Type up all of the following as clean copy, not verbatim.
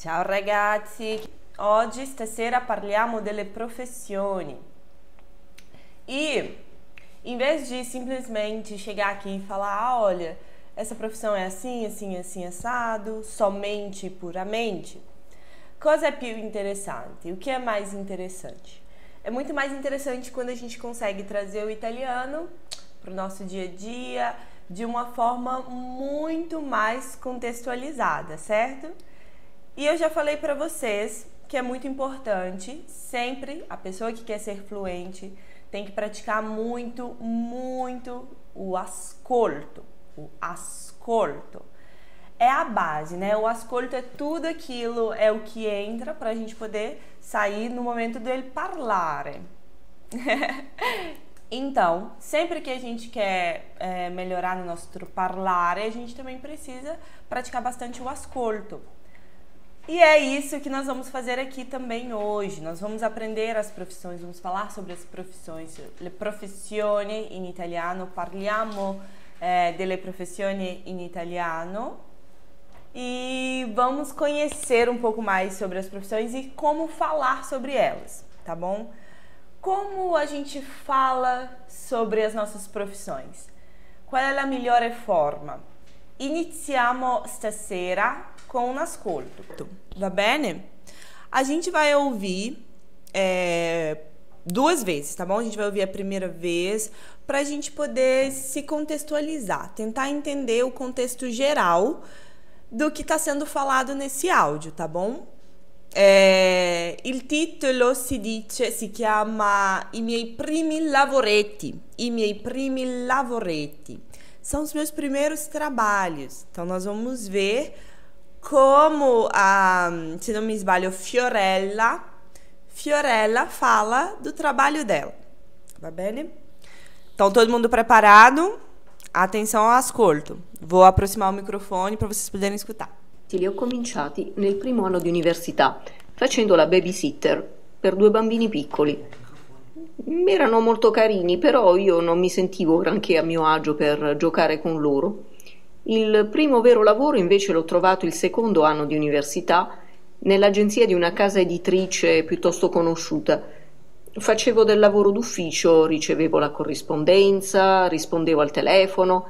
Ciao ragazzi, oggi stasera parliamo delle professioni e em vez de simplesmente chegar aqui e falar, olha, essa profissão é assim, assim, assim, assado, somente, puramente, cosa é più interessante? O que é mais interessante? É muito mais interessante quando a gente consegue trazer o italiano para o nosso dia a dia de uma forma muito mais contextualizada, certo? E eu já falei para vocês que é muito importante, sempre, a pessoa que quer ser fluente tem que praticar muito, muito o ascolto. O ascolto é a base, né? O ascolto é tudo aquilo, é o que entra para a gente poder sair no momento dele parlare. Então, sempre que a gente quer melhorar no nosso parlare, a gente também precisa praticar bastante o ascolto. E é isso que nós vamos fazer aqui também hoje. Nós vamos aprender as profissões, vamos falar sobre as profissões, le professioni in italiano, parliamo delle professioni in italiano e vamos conhecer um pouco mais sobre as profissões e como falar sobre elas, tá bom? Como a gente fala sobre as nossas profissões? Qual é a melhor forma? Iniziamo stasera com un ascolto, va bene? A gente vai ouvir duas vezes, tá bom? A gente vai ouvir a primeira vez para a gente poder se contextualizar, tentar entender o contexto geral do que está sendo falado nesse áudio, tá bom? Il titolo si chiama I miei primi lavoretti. I miei primi lavoretti. São os meus primeiros trabalhos. Então, nós vamos ver como, se não me sbaglio, Fiorella fala do trabalho dela. Va bene? Então, todo mundo preparado? Atenção ao ascolto. Vou aproximar o microfone para vocês poderem escutar. Li ho cominciati nel primo anno di università, facendo la babysitter per 2 bambini piccoli. Erano molto carini, però io non mi sentivo granché a mio agio per giocare con loro. Il primo vero lavoro invece l'ho trovato il secondo anno di università nell'agenzia di una casa editrice piuttosto conosciuta. Facevo del lavoro d'ufficio, ricevevo la corrispondenza, rispondevo al telefono,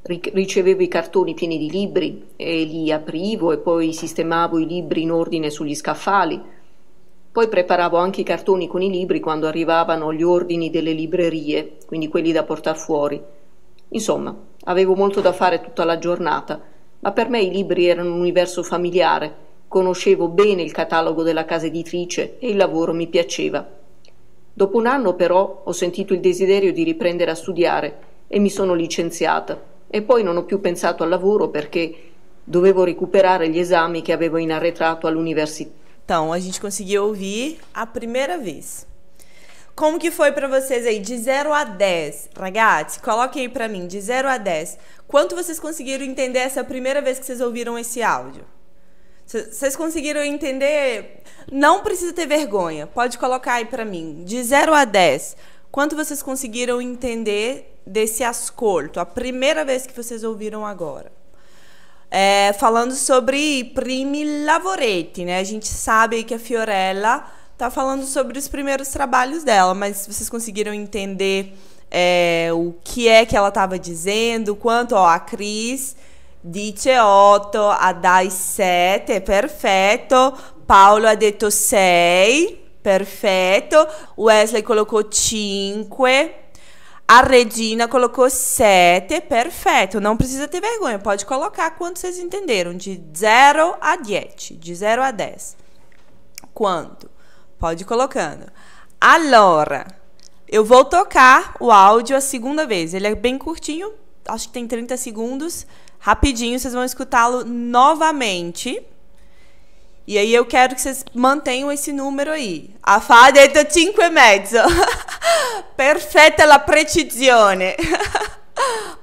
ricevevo i cartoni pieni di libri e li aprivo e poi sistemavo i libri in ordine sugli scaffali. Poi preparavo anche i cartoni con i libri quando arrivavano gli ordini delle librerie, quindi quelli da portar fuori. Insomma, avevo molto da fare tutta la giornata, ma per me i libri erano un universo familiare, conoscevo bene il catalogo della casa editrice e il lavoro mi piaceva. Dopo un anno però ho sentito il desiderio di riprendere a studiare e mi sono licenziata e poi non ho più pensato al lavoro perché dovevo recuperare gli esami che avevo in arretrato all'università. Então, a gente conseguiu ouvir a primeira vez. Como que foi para vocês aí? De 0 a 10. Ragazzi, coloquem aí para mim, de 0 a 10. Quanto vocês conseguiram entender essa primeira vez que vocês ouviram esse áudio? Vocês conseguiram entender? Não precisa ter vergonha. Pode colocar aí para mim. De 0 a 10. Quanto vocês conseguiram entender desse ascolto? A primeira vez que vocês ouviram agora. Falando sobre primi lavoretti, né? A gente sabe aí que a Fiorella tá falando sobre os primeiros trabalhos dela, mas vocês conseguiram entender o que é que ela estava dizendo? Quanto, a Cris dice 8, a Dai 7, perfetto. Paolo ha detto 6, perfetto. O Wesley colocou 5. A Regina colocou 7, perfeito. Não precisa ter vergonha, pode colocar quanto vocês entenderam, de 0 a 10, de 0 a 10. Quanto? Pode ir colocando. Allora, eu vou tocar o áudio a segunda vez. Ele é bem curtinho, acho que tem 30 segundos. Rapidinho, vocês vão escutá-lo novamente. E aí eu quero que vocês mantenham esse número aí. A Fá ha detto 5,5. Perfetta la precisione.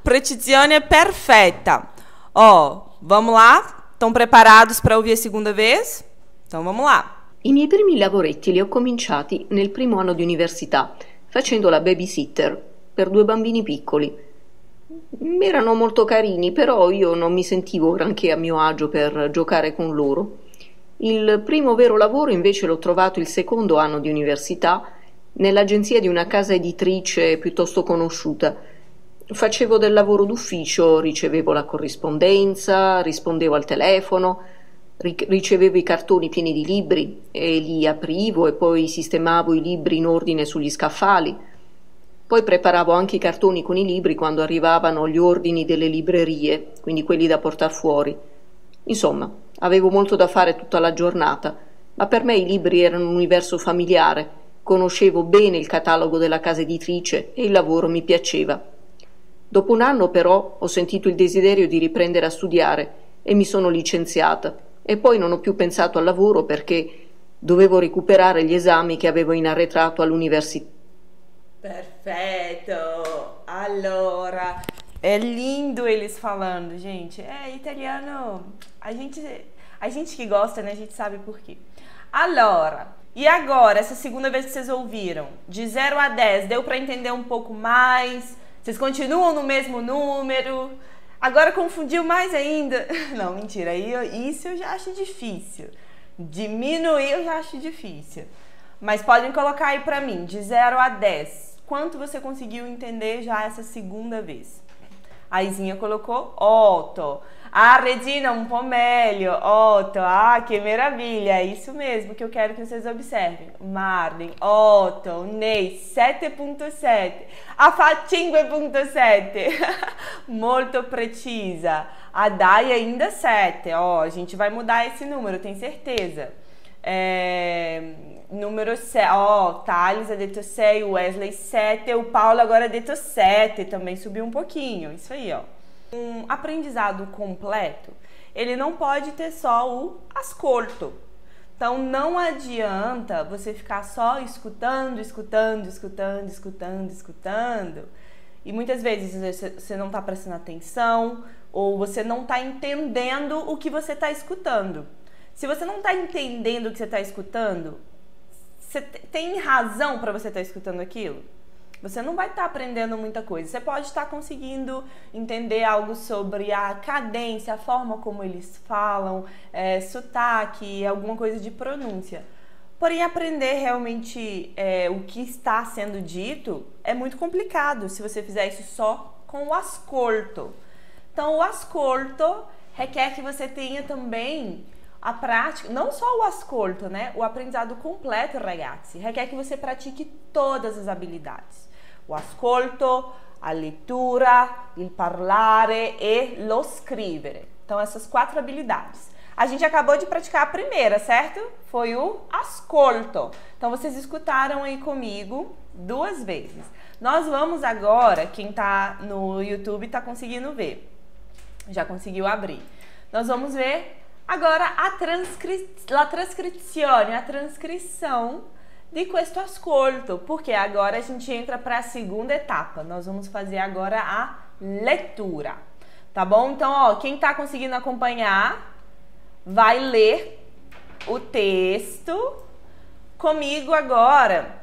Precisione perfetta. Vamos lá? Estão preparados para ouvir a segunda vez? Então vamos lá. I miei primi lavoretti li ho cominciati nel primo anno di università, facendo la babysitter per 2 bambini piccoli. Erano molto carini, però io non mi sentivo granché a mio agio per giocare con loro. Il primo vero lavoro invece l'ho trovato il secondo anno di università nell'agenzia di una casa editrice piuttosto conosciuta. Facevo del lavoro d'ufficio, ricevevo la corrispondenza, rispondevo al telefono, ricevevo i cartoni pieni di libri e li aprivo e poi sistemavo i libri in ordine sugli scaffali. Poi preparavo anche i cartoni con i libri quando arrivavano gli ordini delle librerie, quindi quelli da portar fuori. Insomma, avevo molto da fare tutta la giornata, ma per me i libri erano un universo familiare, conoscevo bene il catalogo della casa editrice e il lavoro mi piaceva. Dopo un anno però ho sentito il desiderio di riprendere a studiare e mi sono licenziata e poi non ho più pensato al lavoro perché dovevo recuperare gli esami che avevo in arretrato all'università. Perfeito! Allora, é lindo eles falando, gente. É italiano. A gente que gosta, né? A gente sabe por quê. Allora, e agora, essa segunda vez que vocês ouviram? De 0 a 10, deu para entender um pouco mais? Vocês continuam no mesmo número? Agora confundiu mais ainda? Não, mentira. Isso eu já acho difícil. Diminuir eu já acho difícil. Mas podem colocar aí pra mim, de 0 a 10. Quanto você conseguiu entender já essa segunda vez? A Izinha colocou 8. Ah, Regina, um po' meglio. 8. Ah, que maravilha. É isso mesmo que eu quero que vocês observem. Marlin, 8. Ney, 7.7. A Fá, 5.7. Molto precisa. A Dai ainda 7. Ó, a gente vai mudar esse número, tenho certeza. Número 7, ó, Thales ha detto 6, o Wesley 7, o Paulo agora ha detto 7, também subiu um pouquinho, isso aí, ó. Um aprendizado completo, ele não pode ter só o ascolto. Então não adianta você ficar só escutando, e muitas vezes você não está prestando atenção ou você não está entendendo o que você está escutando. Se você não está entendendo o que você está escutando, você tem razão para você estar escutando aquilo? Você não vai estar aprendendo muita coisa. Você pode estar conseguindo entender algo sobre a cadência, a forma como eles falam, sotaque, alguma coisa de pronúncia. Porém, aprender realmente o que está sendo dito é muito complicado se você fizer isso só com o ascolto. Então, o ascolto requer que você tenha também a prática, não só o ascolto, né? O aprendizado completo, ragazzi, requer que você pratique todas as habilidades. O ascolto, a leitura, il parlare e lo scrivere. Então, essas 4 habilidades. A gente acabou de praticar a primeira, certo? Foi o ascolto. Então, vocês escutaram aí comigo 2 vezes. Nós vamos agora, quem tá no YouTube tá conseguindo ver. Já conseguiu abrir. Nós vamos ver agora a trascrizione, a transcrição de questo ascolto, porque agora a gente entra para a segunda etapa. Nós vamos fazer agora a leitura, tá bom? Então, ó, quem tá conseguindo acompanhar, vai ler o texto comigo agora.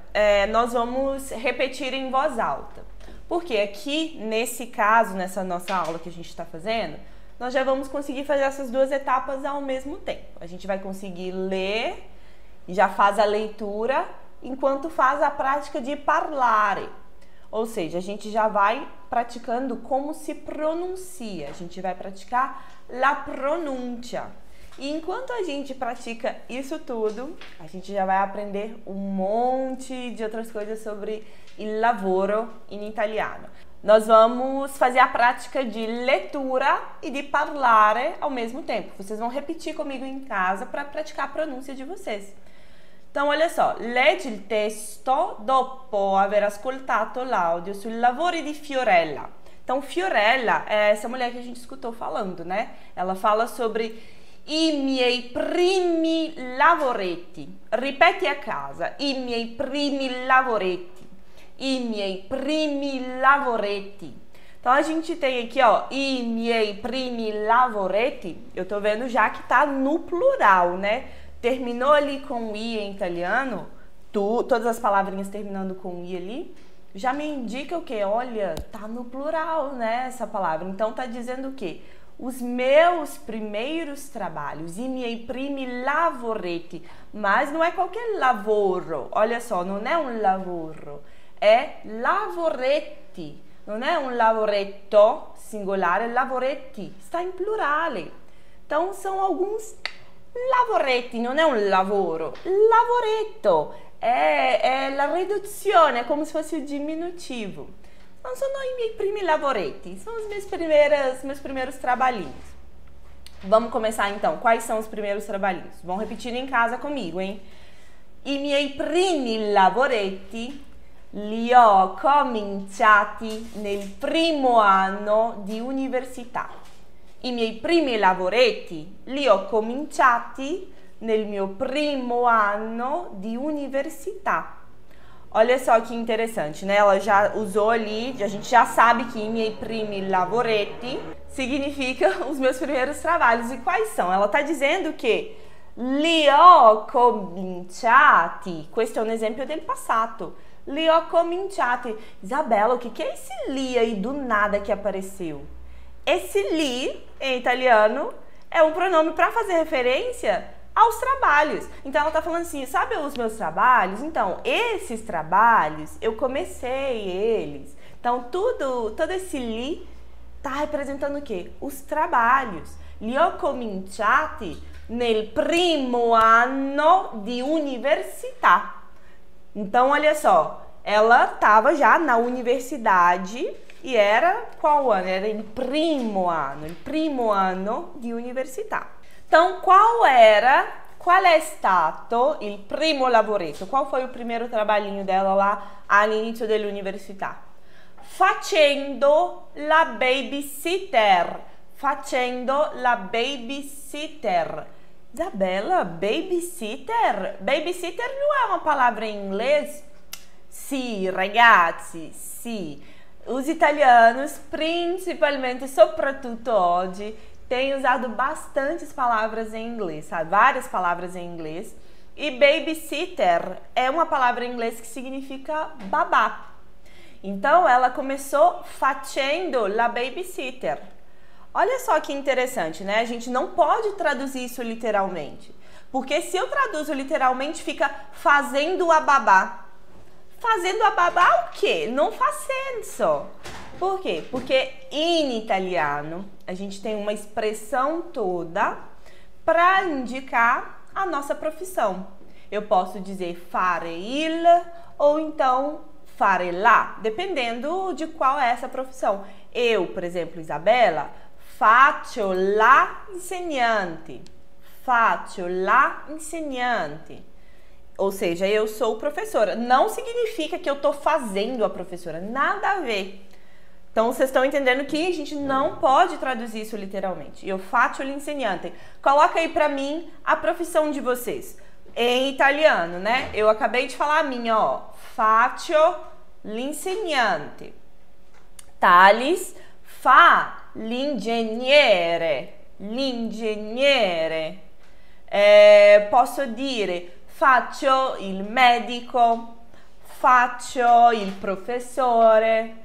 Nós vamos repetir em voz alta, porque aqui, nesse caso, nessa nossa aula que a gente está fazendo, nós já vamos conseguir fazer essas 2 etapas ao mesmo tempo. A gente vai conseguir ler, já faz a leitura, enquanto faz a prática de parlare. Ou seja, a gente já vai praticando como se pronuncia. A gente vai praticar la pronuncia. E enquanto a gente pratica isso tudo, a gente já vai aprender um monte de outras coisas sobre il lavoro in italiano. Nós vamos fazer a prática de leitura e de parlare ao mesmo tempo. Vocês vão repetir comigo em casa para praticar a pronúncia de vocês. Então, olha só. Leggi il testo dopo aver ascoltato l'audio sui lavori di Fiorella. Então, Fiorella é essa mulher que a gente escutou falando, né? Ela fala sobre i miei primi lavoretti. Ripeti a casa. I miei primi lavoretti. I miei primi lavoretti. Então a gente tem aqui, ó, i miei primi lavoretti. Eu tô vendo já que tá no plural, né? Terminou ali com i em italiano, todas as palavrinhas terminando com i ali, já me indica o quê? Olha, tá no plural, né, essa palavra. Então tá dizendo o quê? os meus primeiros trabalhos, i miei primi lavoretti, mas não é qualquer lavoro, olha só, não é um lavoro, é lavoretti, non è un lavoretto singolare, lavoretti, sta in plurale. Então são alguns lavoretti, non è un lavoro, lavoretto, è la riduzione, è come se fosse o diminutivo. Então são i miei primi lavoretti, são os meus primeiros trabalhinhos. Vamos começar então, quais são os primeiros trabalhinhos? Vão repetir em casa comigo, hein? I miei primi lavoretti li ho cominciati nel primo anno di università. I miei primi lavoretti li ho cominciati nel mio primo anno di università. Olha só que interessante, né? Ela já usou ali, a gente já sabe que i miei primi lavoretti significa os meus primeiros trabalhos. E quais são? Ela está dizendo que li ho cominciati, questo è un esempio del passato. Li ho cominciati. Isabela, o que é esse li aí do nada que apareceu? Esse li, em italiano, é um pronome para fazer referência aos trabalhos. Então ela tá falando assim, sabe os meus trabalhos? Então, esses trabalhos, eu comecei eles. Então, todo esse li tá representando o quê? Os trabalhos. Li ho cominciati nel primo anno di università. Então, olha só, ela estava já na universidade e era qual ano? Era il primo anno di università. Então, qual è stato il primo lavoretto? Qual foi o primeiro trabalhinho dela lá all'inizio dell'università? Facendo la babysitter. Facendo la babysitter. Isabela, babysitter? Babysitter não é uma palavra em inglês? Sì, ragazzi, sì. Os italianos, principalmente, soprattutto oggi, têm usado bastantes palavras em inglês, sabe? Várias palavras em inglês. E babysitter é uma palavra em inglês que significa babá. Então, ela começou facendo la babysitter. Olha só que interessante, né? A gente não pode traduzir isso literalmente. Porque se eu traduzo literalmente, fica fazendo a babá. Fazendo a babá o quê? Non fa senso. Por quê? Porque em italiano a gente tem uma expressão toda para indicar a nossa profissão. Eu posso dizer fare il ou então fare la, dependendo de qual é essa profissão. Eu, por exemplo, Isabela, faccio la insegnante. Faccio la insegnante. Ou seja, eu sou professora. Não significa que eu estou fazendo a professora. Nada a ver. Então, vocês estão entendendo que a gente não pode traduzir isso literalmente. Eu faccio l'insegnante. Coloca aí pra mim a profissão de vocês. Em italiano, né? Eu acabei de falar a minha, ó. Faccio l'insegnante. Thales fa l'ingegnere. L'ingegnere. Posso dire faccio il medico, faccio il professore,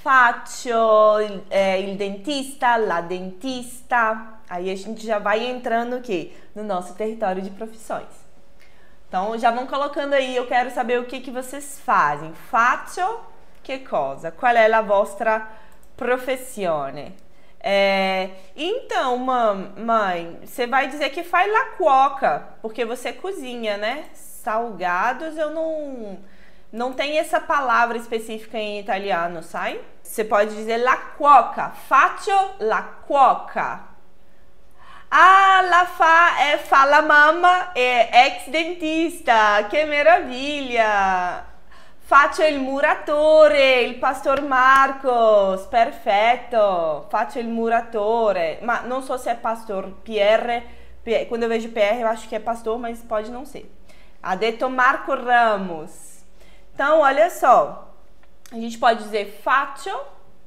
faccio il dentista, la dentista. Aí a gente já vai entrando o quê? No nosso território de profissões. Então já vão colocando aí, eu quero saber o que vocês fazem. Faccio che cosa? Qual è la vostra professione? Então, mãe, você vai dizer que faz la cuoca, porque você cozinha, né? Salgados eu não tem essa palavra específica em italiano, sai? Você pode dizer la cuoca, faccio la cuoca. Ah, fa la mamma é ex-dentista, que maravilha! Faccio il muratore, il pastor Marcos, perfetto, faccio il muratore, ma non so se é pastor, Pierre, quando eu vejo Pierre eu acho que é pastor, mas pode não ser. Ha detto Marco Ramos. Então, olha só, a gente pode dizer faccio,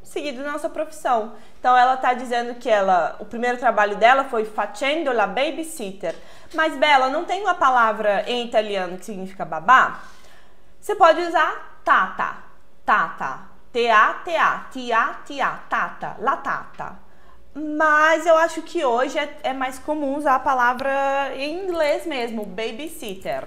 seguido da nossa profissão. Então, ela tá dizendo que o primeiro trabalho dela foi facendo la babysitter. Mas, Bela, não tem uma palavra em italiano que significa babá? Você pode usar tata, tata, T-A-T-A, T-A-T-A, tata, la tata. mas eu acho que hoje é mais comum usar a palavra em inglês mesmo, babysitter.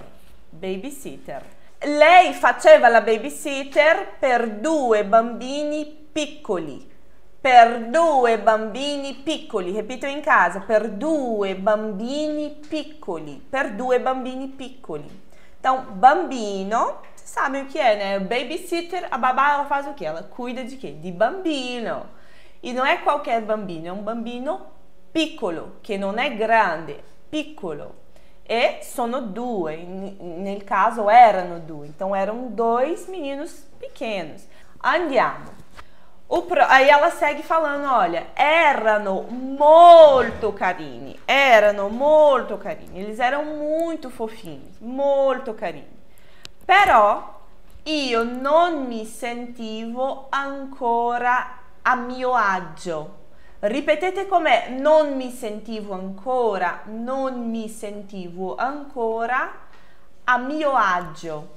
Babysitter. Lei faceva la babysitter per 2 bambini piccoli. Per 2 bambini piccoli. Repito em casa. Per 2 bambini piccoli. Per 2 bambini piccoli. Então, bambino, vocês sabem o que é, né? Babysitter, a babá, ela faz o quê? Ela cuida de quê? De bambino. E não é qualquer bambino, é um bambino piccolo, che non è grande, piccolo. E sono 2, nel caso erano 2, então eram 2 meninos pequenos. Andiamo. Aí ela segue falando, olha, erano molto carini, eles eram muito fofinhos, molto carini. Però io non mi sentivo ancora a mio agio. Ripetete com'è, non mi sentivo ancora a mio agio,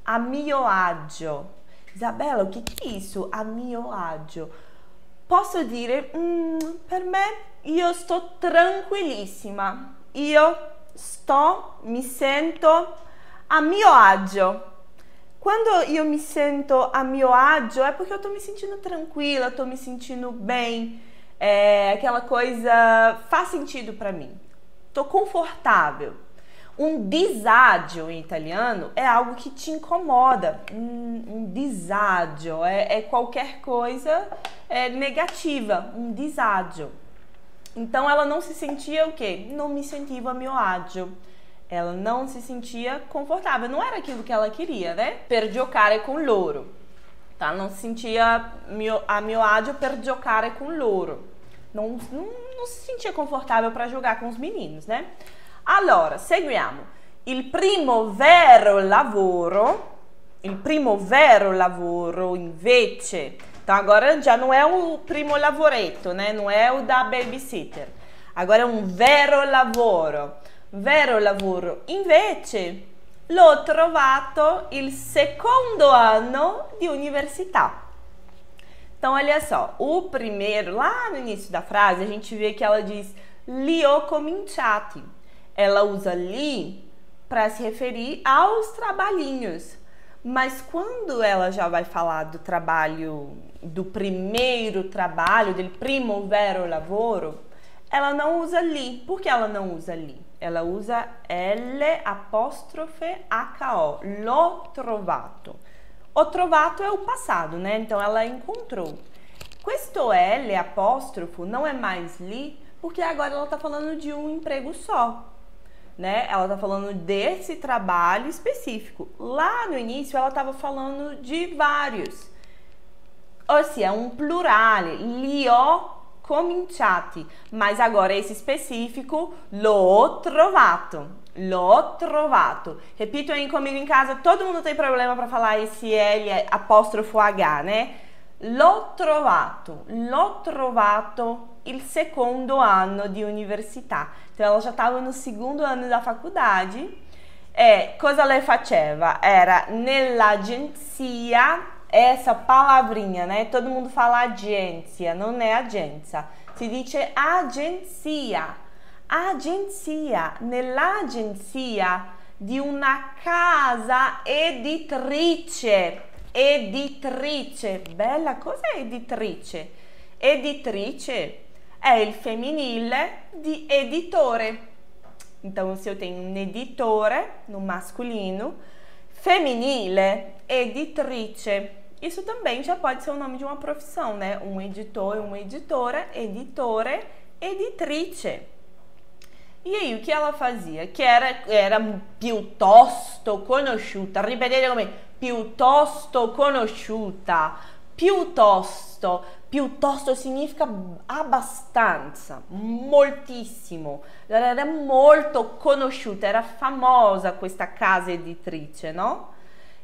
a mio agio. Isabella, o que é isso? A mio agio. Posso dire, per me, io sto tranquillissima, mi sento a mio agio. Quando io mi sento a mio agio é porque eu tô me sentindo tranquila, tô me sentindo bem, aquela coisa faz sentido para mim, tô confortável. Um disagio em italiano é algo que te incomoda, um disagio é qualquer coisa negativa, um disagio. Então ela não se sentia o quê? Não me sentiva a mio agio. Ela não se sentia confortável, não era aquilo que ela queria, né? Per giocare con loro. Tá? Não se sentia a mio agio per giocare con loro. Não se sentia confortável para jogar com os meninos, né? Allora, seguiamo. Il primo vero lavoro invece. Então agora já não é o primo lavoretto, né? Não é o da babysitter. Agora é um vero lavoro. Vero lavoro invece l'ho trovato il secondo anno di università. Então olha só, o primeiro, lá no início da frase, a gente vê que ela diz li ho cominciati. Ela usa li para se referir aos trabalhinhos. Mas quando ela já vai falar do trabalho, do primeiro trabalho, del primo vero lavoro, ela não usa li. Por que ela não usa li? Ela usa L'H-O, l'ho trovato. O trovato é o passado, né? Então ela encontrou. Questo L' não é mais li, porque agora ela tá falando de um emprego só, né? Ela tá falando desse trabalho específico. Lá no início ela tava falando de vários. Ou seja, um plural, li ho cominciati, mas agora esse específico, l'ho trovato. L'ho trovato. Repito aí comigo em casa, todo mundo tem problema para falar esse L''H, né? L'ho trovato il secondo anno di università. Então ela já estava no segundo ano da faculdade. Cosa lei faceva? Era nell'agenzia. Essa palavrinha, né? Todo mundo fala agência, não é agência. Si dice agenzia. Agenzia. Nell'agenzia di una casa editrice. Editrice. Bella, cos'è editrice? Editrice è il femminile di editore. Então, se eu tenho um editore no masculino, femminile, editrice. Isso também já pode ser o nome de uma profissão, né? Um editor, uma editora, editore, editrice. E aí, o que ela fazia? Que era piuttosto conosciuta. Ripetete come piuttosto conosciuta. Piuttosto. Piuttosto significa abbastanza, moltissimo. Ela era molto conosciuta, era famosa questa casa editrice, no?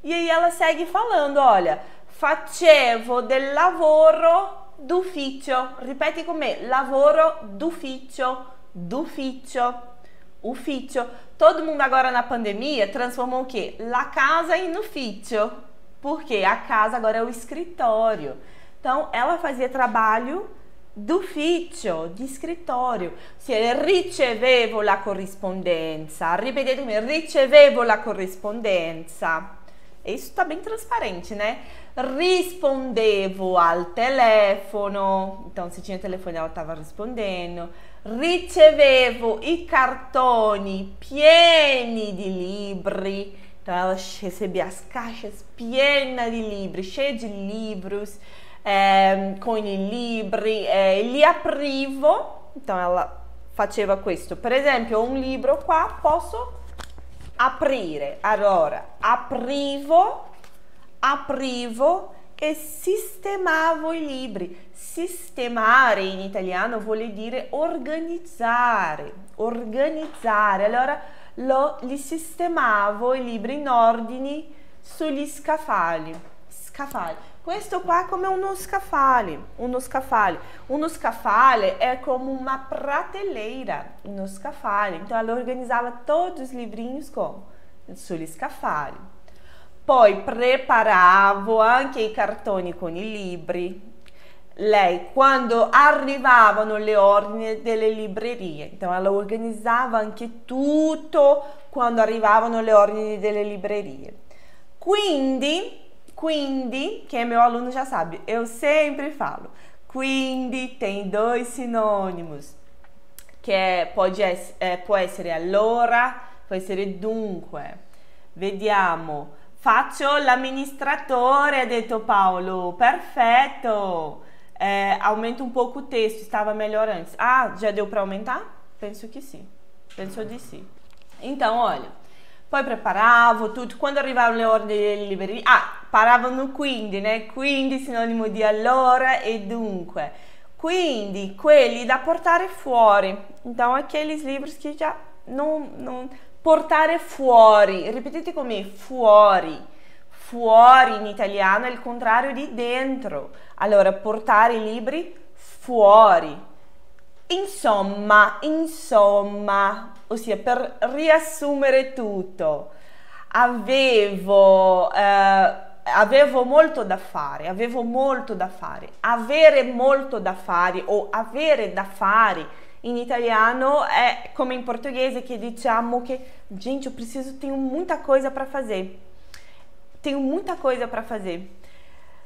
E aí ela segue falando, olha, facevo del lavoro d'ufficio. Ripeti con me, lavoro d'ufficio, d'ufficio, ufficio. Todo mundo agora na pandemia transformou o quê? La casa in ufficio. Porque a casa agora é o escritório. Então, ela fazia trabalho d'ufficio, di scrittorio. Ricevevo la corrispondenza. Ripetete comigo, ricevevo la corrispondenza. E isso tá bem transparente, né? Rispondevo al telefono. Então, se tinha telefone, ela estava respondendo. Ricevevo i cartoni pieni di libri. Então, ela recebia as caixas piene di libri, cheie de livros, com i libri. Li aprivo. Então, ela faceva questo. Per esempio, un libro qua posso aprire. Allora, aprivo e sistemavo i libri. Sistemare in italiano vuol dire organizzare. Allora, li sistemavo i libri in ordini sugli scaffali. Questo qua è come uno scaffale. Uno scaffale è come uma prateleira. Uno scaffale. Então, ela organizava todos os livrinhos sugli scaffali. Poi preparavo anche i cartoni con i libri. Lei, quando arrivavano le ordini delle librerie, então ela organizzava anche tutto quando arrivavano le ordini delle librerie. Quindi, quem é meu aluno já sabe, eu sempre falo, quindi tem dois sinônimos, che può essere allora, può essere dunque. Vediamo, faccio l'amministratore, ha detto Paolo, perfetto. Aumenta um pouco o texto, estava melhor antes. Ah, já deu para aumentar? Penso que sim. Penso di sì. Então, olha, poi preparavo tutto. Quando arrivavano le ore delle librerie, parava no quindi, né? Quindi sinonimo di allora e dunque. Quindi, quelli da portare fuori. Então, aqueles livros que já não portare fuori. Ripetete comigo, fuori. Fuori in italiano è il contrario di dentro. Allora, portare i libri fuori. Insomma, ossia per riassumere tutto, avevo molto da fare, avere molto da fare o avere da fare in italiano è come in portoghese che diciamo che, gente, tenho muita coisa para fazer. Tenho muita coisa para fazer.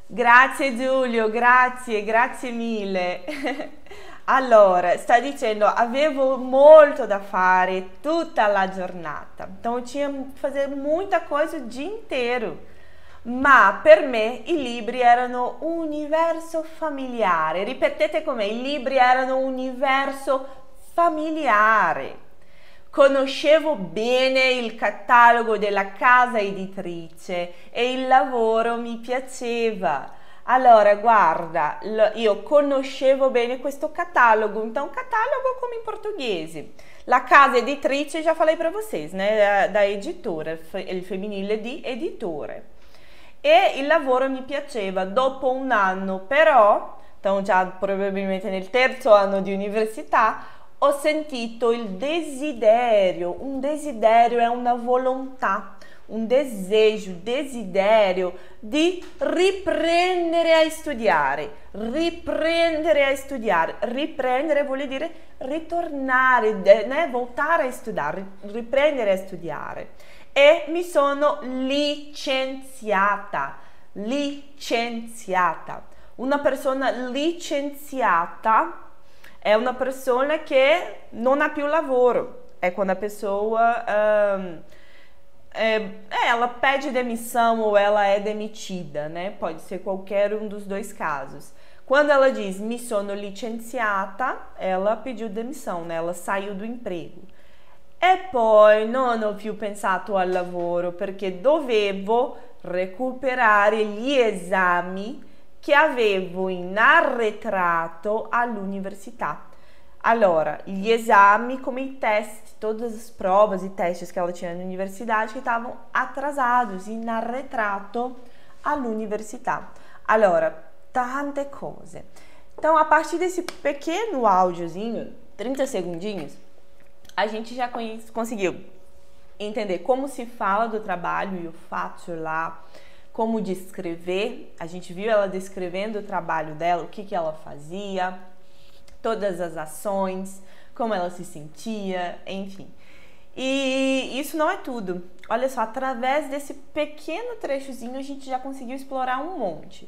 Grazie Giulio, grazie mille. Allora, sta dicendo, avevo molto da fare tutta la giornata. Então eu tinha que fazer muita coisa o dia inteiro. Ma per me i libri erano un universo familiare. Ripetete con me, i libri erano un universo familiare. Conoscevo bene il catalogo della casa editrice e il lavoro mi piaceva. Allora, guarda, io conoscevo bene questo catalogo, então catalogo come in portoghese. La casa editrice, já falei para vocês, né, da editora, il femminile di editore. E il lavoro mi piaceva. Dopo un anno, però, então già probabilmente nel terzo anno di università, ho sentito il desiderio. Un desiderio è una volontà, un desiderio di riprendere a studiare. Riprendere vuol dire ritornare, né? Voltare a studiare, riprendere a studiare. E mi sono licenziata. Una persona licenziata è una persona che non ha più lavoro. É quando a pessoa ela pede demissão ou ela é demitida, né? Pode ser qualquer um dos dois casos. Quando ela diz mi sono licenziata, ela pediu demissão, né? Ela saiu do emprego. E poi non ho più pensato al lavoro perché dovevo recuperare gli esami che avevo in arretrato all'università. Allora, gli esami come i test, todas as provas e testes que ela tinha na universidade que estavam atrasados, in arretrato all'università. Allora, tante cose. Então, a partir desse pequeno áudiozinho, 30 segundinhos, a gente já conseguiu entender como se fala do trabalho e o faccio lá, como descrever. A gente viu ela descrevendo o trabalho dela, o que ela fazia. todas as ações, como ela se sentia, enfim. E isso não é tudo. Olha só, através desse pequeno trechozinho a gente já conseguiu explorar um monte.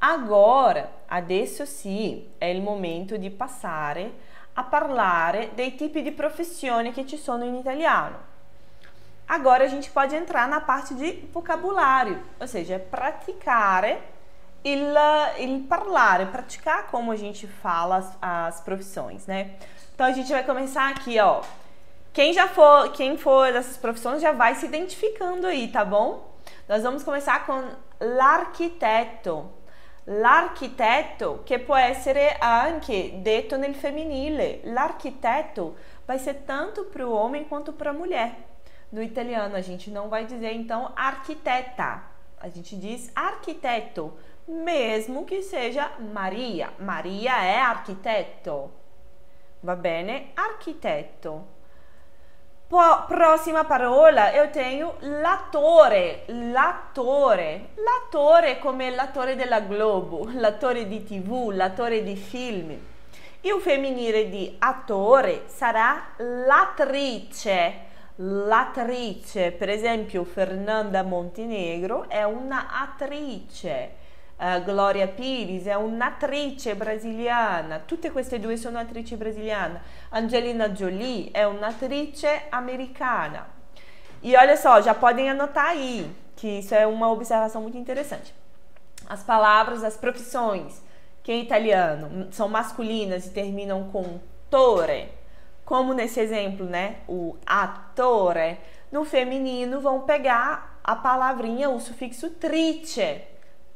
Agora, adesso sì, è il momento di passare a parlare dei tipi di professioni che ci sono in italiano. Agora a gente pode entrar na parte de vocabulário, ou seja, praticare il parlare, praticar como a gente fala as profissões, né? Então a gente vai começar aqui, ó. Quem for dessas profissões já vai se identificando aí, tá bom? Nós vamos começar com l'architetto. L'architetto, che può essere anche detto nel femminile. L'architetto vai ser tanto para o homem quanto para a mulher. No italiano a gente não vai dizer então arquiteta, a gente diz arquiteto, mesmo que seja Maria. Maria é arquiteto, va bene? Arquiteto. Próxima parola eu tenho l'attore. L'attore come l'attore della Globo, l'attore di TV, l'attore di film. E o femminile di attore sarà l'attrice. L'attrice, per esempio Fernanda Montenegro è una attrice, Gloria Pires è un'attrice brasiliana, tutte queste due sono attrici brasiliane. Angelina Jolie è un'attrice americana. E olha só, já podem anotar aí, que isso é uma observação muito interessante. As palavras, as profissões que em italiano são masculinas e terminam com tore, como nesse exemplo, né? O attore. No feminino vão pegar a palavrinha, o sufixo trice.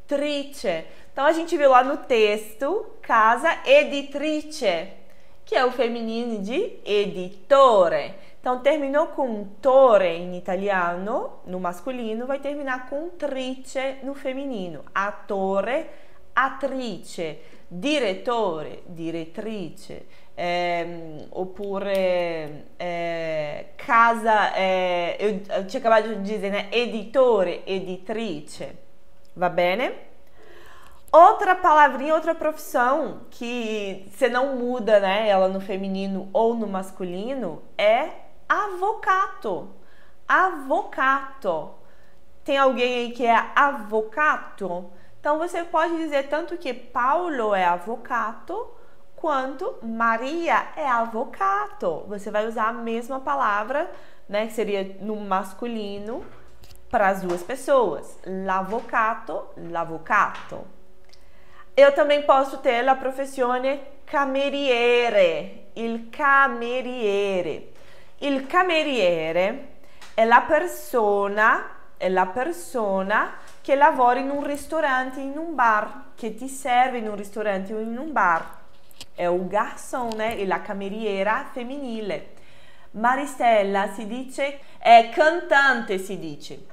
Trice. Então a gente viu lá no texto, casa editrice, que é o feminino de editore. Então terminou com tore em italiano, no masculino, vai terminar com trice no feminino. Attore, attrice, direttore, direttrice. Oppure casa, eu tinha acabado de dizer, né? Editore, editrice, va bene? Outra palavrinha, outra profissão que você não muda, né? Ela no feminino ou no masculino é avvocato. Avvocato. Tem alguém aí que é avvocato? Então você pode dizer tanto que Paulo é avvocato quanto Maria é avvocato. Você vai usar a mesma palavra, né, que seria no masculino, para as duas pessoas. L'avvocato, l'avvocato. Eu também posso ter a professione cameriere, il cameriere. Il cameriere è la persona che lavora in un ristorante, in un bar, che ti serve in un ristorante o in un bar. É o garçom, né? E la cameriera femminile. Maristella si dice, cantante si dice.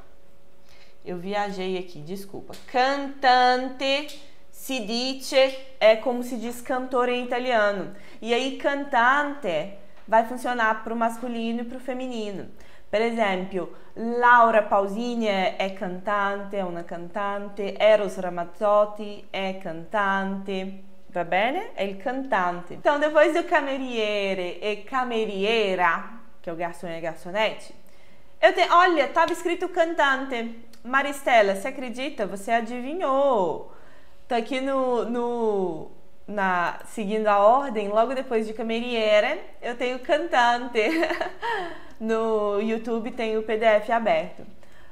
Eu viajei aqui, desculpa. Cantante si dice é como se diz cantor em italiano. E aí cantante vai funcionar para o masculino e para o feminino. Per esempio, Laura Pausini è cantante, è una cantante. Eros Ramazzotti è cantante. Va bene? È il cantante. Então, depois do cameriere e cameriera, que é o garçom e a garçonete, olha, estava escrito cantante. Maristela, você acredita? Você adivinhou. Tá aqui seguindo a ordem, logo depois de cameriere, eu tenho cantante. No YouTube tem o PDF aberto.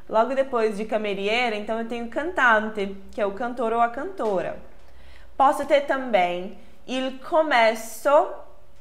Logo depois de cameriere, então eu tenho cantante, que é o cantor ou a cantora. Posso ter também il commesso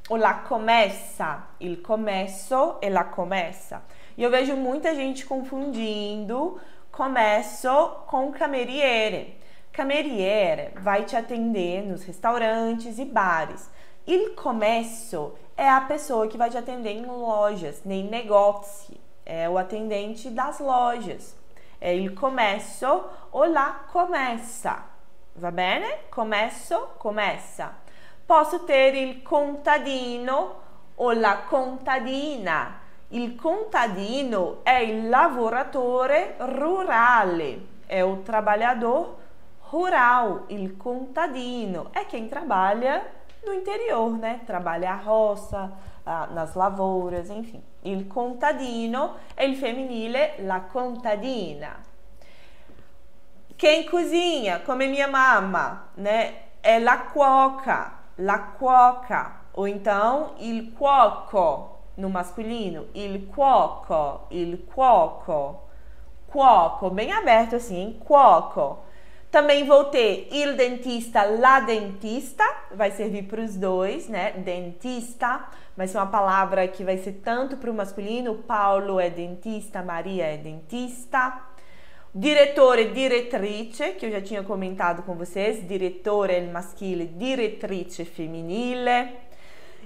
ou la commessa. Il commesso e la commessa. E eu vejo muita gente confundindo commesso com cameriere. Cameriere vai te atender nos restaurantes e bares. Il commesso é a pessoa que vai te atender em lojas, nei negozi. É o atendente das lojas. É il commesso ou la commessa. Va bene? Commesso, commessa. Posso ter il contadino o la contadina. Il contadino è il lavoratore rurale. É o trabalhador rural. Il contadino é quem trabalha no interior, né? Trabalha a roça, nas lavouras, enfim. Il contadino e il femminile la contadina. Quem cozinha, come minha mamma, né? É la cuoca, la cuoca. Ou então, il cuoco, no masculino. Il cuoco, il cuoco. Cuoco, bem aberto assim, hein? Cuoco. Também vou ter il dentista, la dentista, vai servir para os dois, né? Dentista, vai ser uma palavra que vai ser tanto para o masculino, Paulo é dentista, Maria é dentista. Direttore, direttrice, que eu já tinha comentado com vocês, direttore é maschile, direttrice femminile.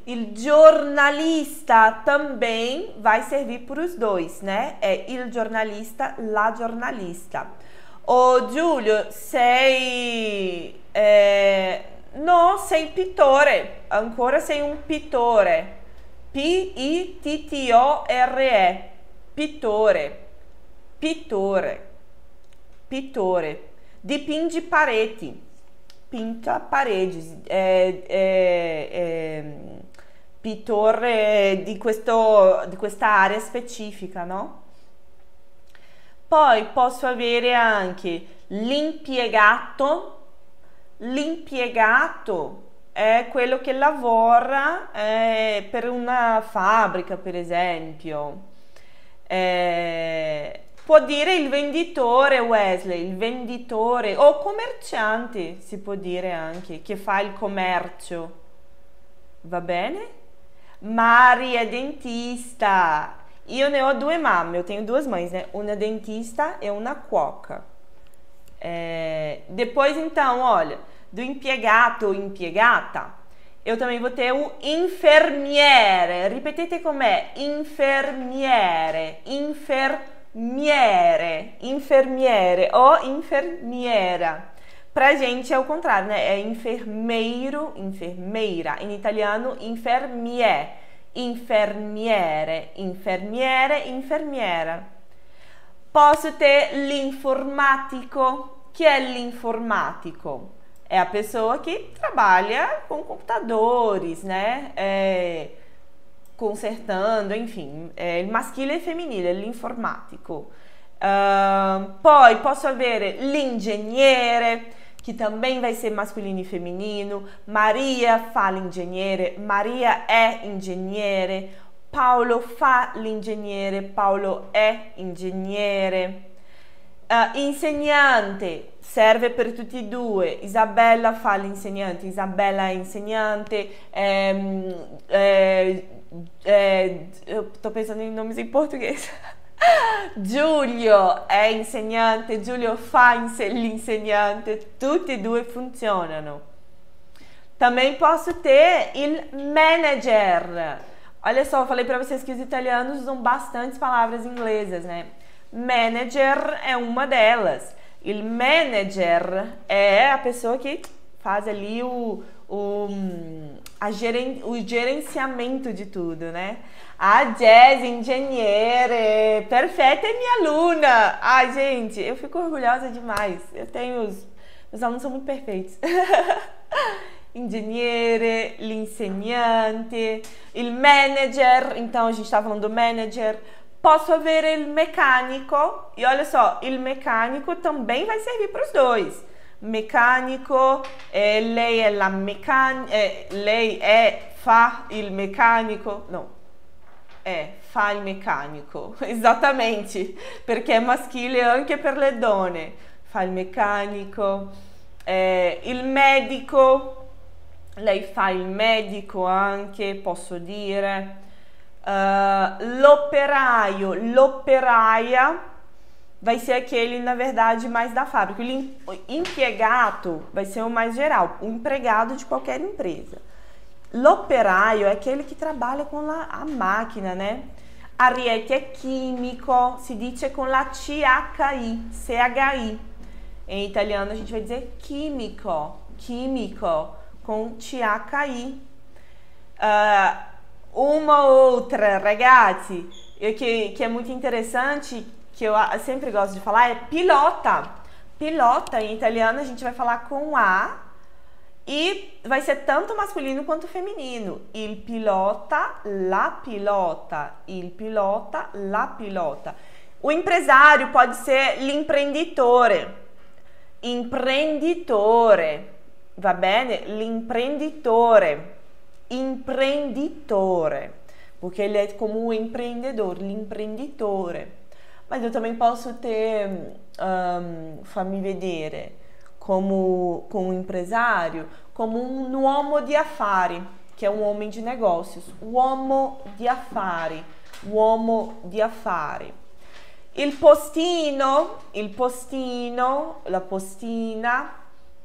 Il giornalista também vai servir para os dois, né? É il giornalista, la giornalista. Ô, Giulio, sei... no, sei pittore. Ancora sei un pittore. P-I-T-T-O-R-E. Pittore. Pittore. Pittore. Dipinge pareti. Pinta paredes. Pittore di questa area specifica, no? Poi posso avere anche l'impiegato. L'impiegato è quello che lavora per una fabbrica, per esempio. Può dire il venditore, Wesley, il venditore, o commerciante, si può dire anche, che fa il commercio. Va bene? Mari è dentista. Io ne ho due mamme, eu tenho duas mães, né? Uma dentista e uma cuoca. Depois, então, olha, do impiegato ou impiegata, eu também vou ter o infermiere. Ripetete com'è. Infermiere. Infermiere. Infermiere o infermiera. Pra gente é o contrário, né? É enfermeiro, enfermeira. Em italiano, infermier. Infermiere, infermiere, infermiera. Posso ter l'informatico. Che è l'informatico? É a pessoa que trabalha com computadores, né? Consertando, enfim. Maschile e femminile, l'informatico. Poi posso avere l'ingegnere, que também vai ser masculino e feminino. Maria fa l'ingegnere, Maria è ingegnere. Paolo fa l'ingegnere, Paolo è ingegnere. Insegnante serve per tutti e due. Isabella fa l'insegnante, Isabella è insegnante. Sto pensando in nomi in portoghese. Giulio è insegnante, Giulio fa l'insegnante, tutti e due funzionano. Também posso ter il manager. Olha só, eu falei para vocês que os italianos usam bastante palavras inglesas, né? Manager é uma delas. Il manager é a pessoa que faz ali o gerenciamento de tudo, né? A Jazz, engenheira, perfeita, é minha aluna. Ai, gente, eu fico orgulhosa demais. Meus alunos são muito perfeitos. Ingegnere, l'insegnante, il manager. Então, a gente está falando do manager. Posso avere il meccanico. E olha só, il meccanico também vai servir para os dois. Meccanico, lei è la meccanica, lei fa il meccanico, no, fa il meccanico, esattamente, perché è maschile anche per le donne. Fa il meccanico, il medico, lei fa il medico anche, posso dire. L'operaio, l'operaia vai ser aquele, na verdade, mais da fábrica. O impiegato vai ser o mais geral, o empregado de qualquer empresa. L'operaio é aquele que trabalha com a máquina, né? Ariete é químico, se dice com la CHI, CHI. Em italiano a gente vai dizer químico, químico, com CHI. Uma outra, ragazzi, que é muito interessante, que eu sempre gosto de falar, é pilota. Pilota, em italiano, a gente vai falar com A E vai ser tanto masculino quanto feminino. Il pilota, la pilota, il pilota, la pilota. O empresário pode ser l'imprenditore. Imprenditore. Va bene? L'imprenditore. Imprenditore. Porque ele é como um empreendedor, l'imprenditore. Mas eu também posso ter, fammi vedere, como um empresário, como um uomo di affari, que é um homem de negócios. Uomo di affari, uomo di affari. Il postino, la postina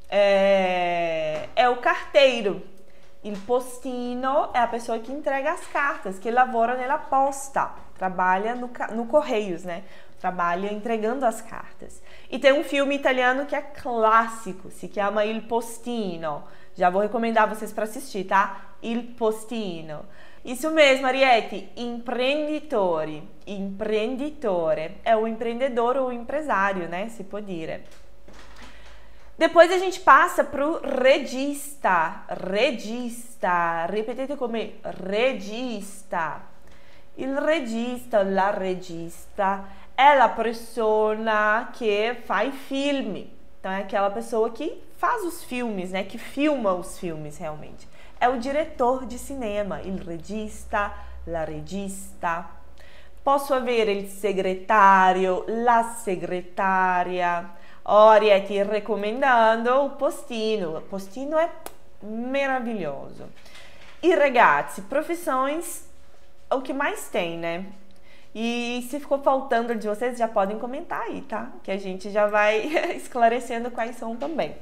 é o carteiro. Il postino é a pessoa que entrega as cartas, que lavora nella posta, trabalha no Correios, né? Trabalha entregando as cartas. E tem um filme italiano que é clássico, se chama Il Postino. Já vou recomendar vocês para assistir, tá? Il Postino. Isso mesmo, Ariete, imprenditore. Imprenditore é o empreendedor ou o empresário, né? Se può dire. Depois a gente passa pro regista. Regista. Ripetete come regista. Il regista, la regista é a persona que faz filme. Então é aquela pessoa que faz os filmes, né? Que filma os filmes realmente. É o diretor de cinema. Il regista, la regista. Posso avere il segretario, la segretaria. Orieti recomendando o postino. O postino é maravilhoso. E ragazzi, profissões, o que mais tem, né? E se ficou faltando de vocês, já podem comentar aí, tá? Que a gente já vai esclarecendo quais são também.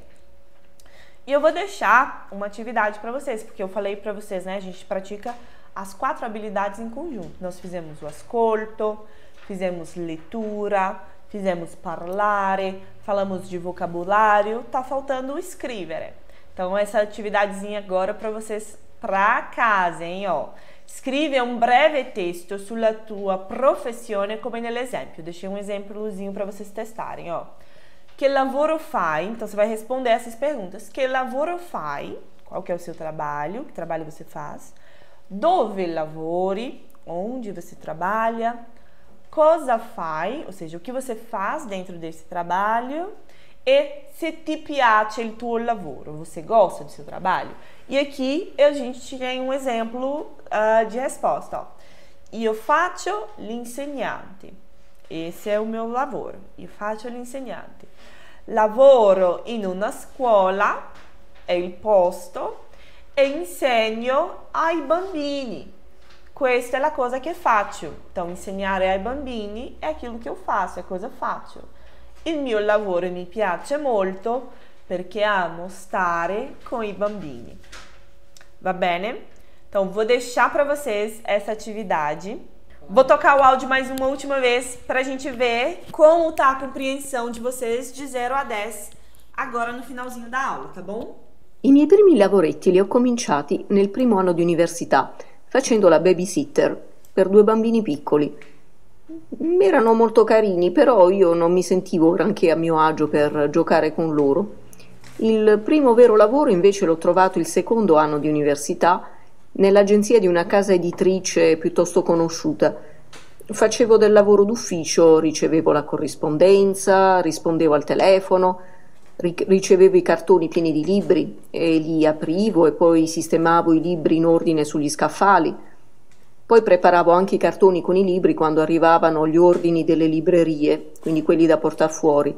E eu vou deixar uma atividade para vocês, porque eu falei para vocês, né? A gente pratica as 4 habilidades em conjunto. Nós fizemos o ascolto, fizemos leitura, fizemos parlare, falamos de vocabulário, tá faltando o scrivere. Então essa atividadezinha agora para vocês para casa, hein, ó. Scrive un breve testo sulla tua professione come nell'esempio. Deixei um exemplozinho para vocês testarem, ó. Que lavoro fai? Então você vai responder essas perguntas. Que lavoro fai? Qual que é o seu trabalho? Que trabalho você faz? Dove lavori? Onde você trabalha? Cosa fai? Ou seja, o que você faz dentro desse trabalho? E se ti piace il tuo lavoro? Você gosta do seu trabalho? E aqui a gente tem um exemplo de resposta, ó. Io faccio l'insegnante. Esse é o meu lavoro. Io faccio l'insegnante. Lavoro in una scuola, è il posto, e insegno ai bambini. Questa è la cosa che faccio. Então, insegnare ai bambini è aquilo che io faccio, è cosa faccio. Il mio lavoro mi piace molto perché amo stare com i bambini. Va bene? Então, vou deixar para vocês essa atividade. Vou tocar o áudio mais uma última vez para a gente ver como tá a compreensão de vocês de 0 a 10 agora no finalzinho da aula, tá bom? I miei primi lavoretti li ho cominciati nel primo anno di università, facendo la babysitter per 2 bambini piccoli. Erano molto carini, però io non mi sentivo granché a mio agio per giocare con loro. Il primo vero lavoro invece l'ho trovato il secondo anno di università nell'agenzia di una casa editrice piuttosto conosciuta. Facevo del lavoro d'ufficio, ricevevo la corrispondenza, rispondevo al telefono, ricevevo i cartoni pieni di libri e li aprivo e poi sistemavo i libri in ordine sugli scaffali. Poi preparavo anche i cartoni con i libri quando arrivavano gli ordini delle librerie, quindi quelli da portar fuori.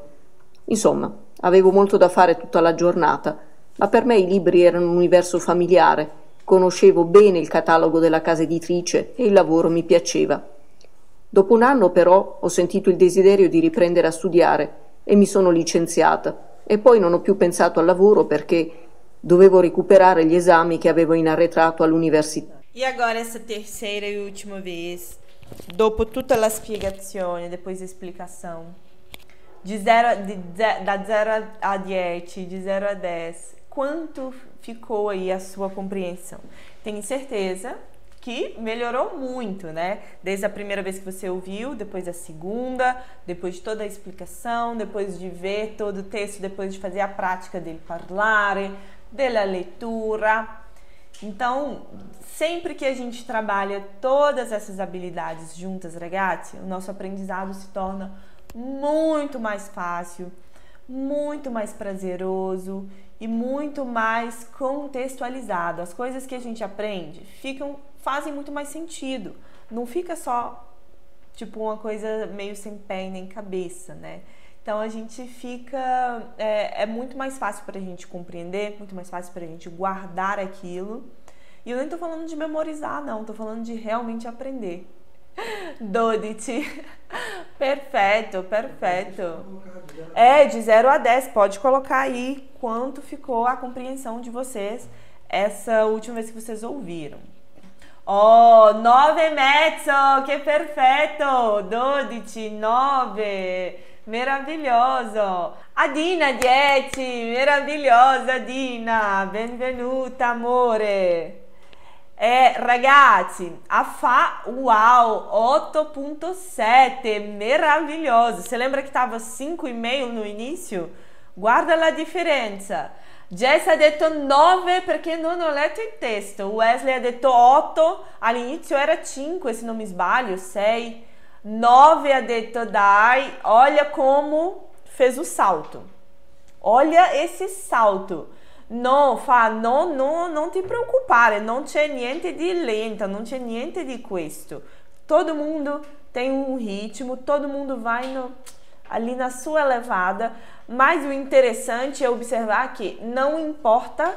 Insomma, avevo molto da fare tutta la giornata, ma per me i libri erano un universo familiare. Conoscevo bene il catalogo della casa editrice e il lavoro mi piaceva. Dopo un anno però ho sentito il desiderio di riprendere a studiare e mi sono licenziata e poi non ho più pensato al lavoro perché dovevo recuperare gli esami che avevo in arretrato all'università. E agora essa terceira e última vez, dopo tutta la spiegazione, depois da explicação, da 0 a 10, de 0 a 10, quanto ficou aí a sua compreensão? Tenho certeza que melhorou muito, né? Desde a primeira vez que você ouviu, depois a segunda, depois de toda a explicação, depois de ver todo o texto, depois de fazer a prática dele parlare, della lettura. Então, sempre que a gente trabalha todas essas habilidades juntas, ragazzi, o nosso aprendizado se torna muito mais fácil, muito mais prazeroso e muito mais contextualizado. As coisas que a gente aprende fazem muito mais sentido. Não fica só tipo uma coisa meio sem pé nem cabeça, né? Então a gente fica... É muito mais fácil pra gente compreender, muito mais fácil pra gente guardar aquilo. E eu nem tô falando de memorizar, não. Tô falando de realmente aprender. 12. Perfeito, perfeito. De 0 a 10. Pode colocar aí quanto ficou a compreensão de vocês essa última vez que vocês ouviram. 9,5, que perfetto. 12, 9. Meraviglioso. Adina 10, meravigliosa Dina. Benvenuta, amore. Ragazzi, a Fá, uau, 8,7, meraviglioso. Você lembra que estava 5,5 no início? Guarda a differenza. Jess ha detto 9 perché non ho letto il testo. Wesley ha detto 8, all'inizio era 5 se non mi sbaglio, 6. 9 ha detto dai, olha como fez o salto. Olha esse salto. Non ti preoccupare, non c'è niente di lento, non c'è niente di questo. Todo mundo tem um ritmo, todo mundo vai ali na sua levada, mas o interessante é observar que não importa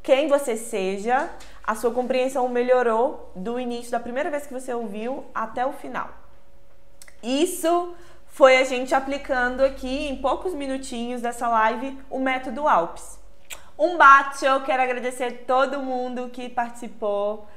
quem você seja, a sua compreensão melhorou do início da primeira vez que você ouviu até o final. Isso foi a gente aplicando aqui em poucos minutinhos dessa live o método Alpes. Um bacio, quero agradecer todo mundo que participou.